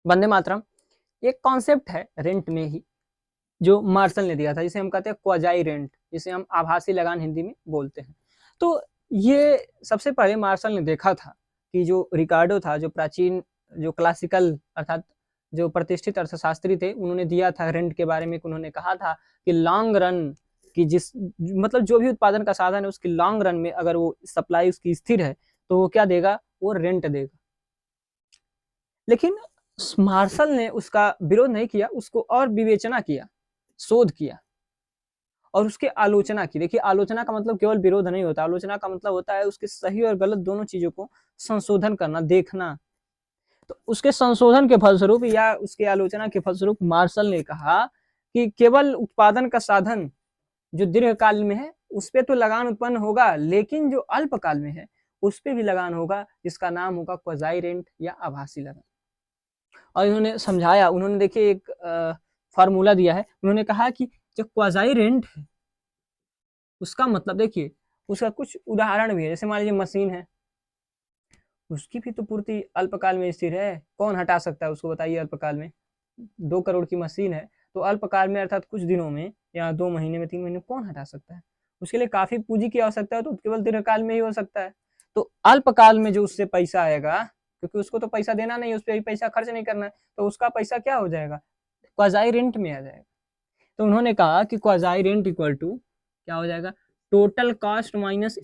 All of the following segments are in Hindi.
वंदे मातरम एक कॉन्सेप्ट है रेंट में ही जो मार्शल ने दिया था, जिसे हम कहते हैं क्वाजाई रेंट, जिसे हम आभासी लगान हिंदी में बोलते हैं। तो ये सबसे पहले मार्शल ने देखा था कि जो रिकार्डो था, जो प्राचीन, जो क्लासिकल अर्थात जो प्रतिष्ठित अर्थशास्त्री थे, उन्होंने दिया था रेंट के बारे में। उन्होंने कहा था कि लॉन्ग रन की जिस मतलब जो भी उत्पादन का साधन है उसकी लॉन्ग रन में अगर वो सप्लाई उसकी स्थिर है तो वो क्या देगा, वो रेंट देगा। लेकिन मार्शल ने उसका विरोध नहीं किया, उसको और विवेचना किया, शोध किया और उसके आलोचना की। देखिए आलोचना का मतलब केवल विरोध नहीं होता, आलोचना का मतलब होता है उसके सही और गलत दोनों चीजों को संशोधन करना, देखना। तो उसके संशोधन के फलस्वरूप या उसके आलोचना के फलस्वरूप मार्शल ने कहा कि केवल उत्पादन का साधन जो दीर्घकाल में है उस पर तो लगान उत्पन्न होगा, लेकिन जो अल्पकाल में है उस पर भी लगान होगा, जिसका नाम होगा क्वाजाई रेंट या आभासी लगान। और इन्होंने समझाया, उन्होंने देखिए एक फार्मूला दिया है। उन्होंने कहा कि जो क्वाजाई रेंट है उसका मतलब देखिए, उसका कुछ उदाहरण भी है। जैसे मान लीजिए मशीन है, उसकी भी तो पूर्ति अल्पकाल में स्थिर है, कौन हटा सकता है उसको बताइए। अल्पकाल में 2 करोड़ की मशीन है तो अल्पकाल में अर्थात कुछ दिनों में या 2 महीने में 3 महीने में कौन हटा सकता है। उसके लिए काफी पूंजी की आवश्यकता है, तो केवल दीर्घकाल में ही हो सकता है। तो अल्पकाल में जो उससे पैसा आएगा, क्योंकि उसको तो पैसा देना नहीं, उस पर पैसा खर्च नहीं करना है, तो उसका पैसा क्या हो जाएगा, क्वाजाई रेंट में आ जाएगा। तो उन्होंने कहा कि क्वाजाई रेंट इक्वल टू क्या हो जाएगा, total cost minus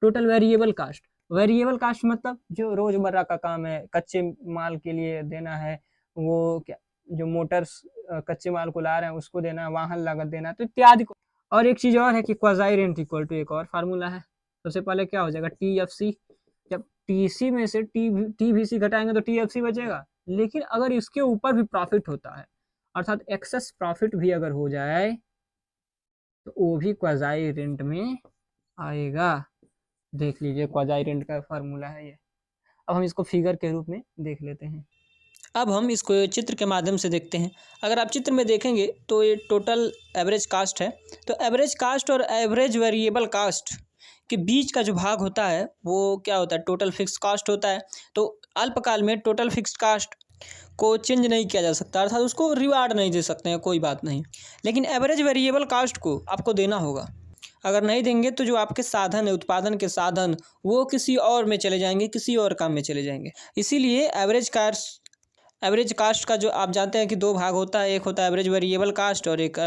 total variable cost. Variable cost मतलब जो रोजमर्रा का काम है, कच्चे माल के लिए देना है, वो क्या जो मोटर्स कच्चे माल को ला रहे हैं उसको देना है, वाहन लागत देना है, तो इत्यादि को। और एक चीज और है कि क्वाजाई रेंट इक्वल टू एक और फार्मूला है। सबसे पहले क्या हो जाएगा, TFC। जब TC में से TVC घटाएंगे तो TFC बचेगा, लेकिन अगर इसके ऊपर भी प्रॉफिट होता है अर्थात एक्सेस प्रॉफिट भी अगर हो जाए तो वो भी क्वाजाई रेंट में आएगा। देख लीजिए क्वाजाई रेंट का फार्मूला है ये। अब हम इसको फिगर के रूप में देख लेते हैं। अब हम इसको चित्र के माध्यम से देखते हैं। अगर आप चित्र में देखेंगे तो ये टोटल एवरेज कास्ट है। तो एवरेज कास्ट और एवरेज वेरिएबल कास्ट के बीच का जो भाग होता है वो क्या होता है, टोटल फिक्स कास्ट होता है। तो अल्पकाल में टोटल फिक्स कास्ट को चेंज नहीं किया जा सकता, अर्थात उसको रिवार्ड नहीं दे सकते हैं, कोई बात नहीं। लेकिन एवरेज वेरिएबल कास्ट को आपको देना होगा। अगर नहीं देंगे तो जो आपके साधन है, उत्पादन के साधन, वो किसी और में चले जाएंगे, किसी और काम में चले जाएंगे। इसीलिए एवरेज कास्ट का जो आप जानते हैं कि 2 भाग होता है, एक होता है एवरेज वेरिएबल कास्ट और एक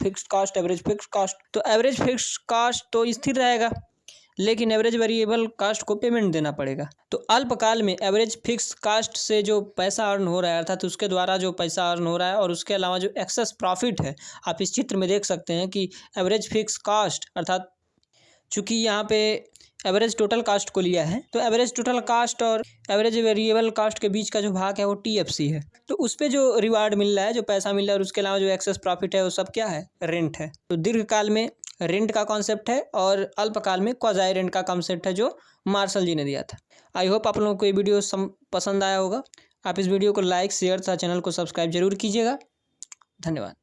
fixed cost, average fixed cost. तो एवरेज फिक्स्ड कास्ट तो स्थिर रहेगा, लेकिन एवरेज वेरिएबल कास्ट को पेमेंट देना पड़ेगा। तो अल्पकाल में एवरेज फिक्स कास्ट से जो पैसा अर्न हो रहा है, अर्थात उसके द्वारा जो पैसा अर्न हो रहा है, और उसके अलावा जो एक्सेस प्रॉफिट है, आप इस चित्र में देख सकते हैं कि एवरेज फिक्स कास्ट अर्थात चूंकि यहाँ पे एवरेज टोटल कास्ट को लिया है, तो एवरेज टोटल कास्ट और एवरेज वेरिएबल कास्ट के बीच का जो भाग है वो TFC है। तो उस पर जो रिवार्ड मिल रहा है, जो पैसा मिल रहा है, और उसके अलावा जो एक्सेस प्रॉफिट है वो सब क्या है, रेंट है। तो दीर्घकाल में रेंट का कॉन्सेप्ट है और अल्पकाल में क्वाजाई रेंट का कॉन्सेप्ट है जो मार्शल जी ने दिया था। आई होप आप लोगों को ये वीडियो पसंद आया होगा। आप इस वीडियो को लाइक, शेयर तथा चैनल को सब्सक्राइब जरूर कीजिएगा। धन्यवाद।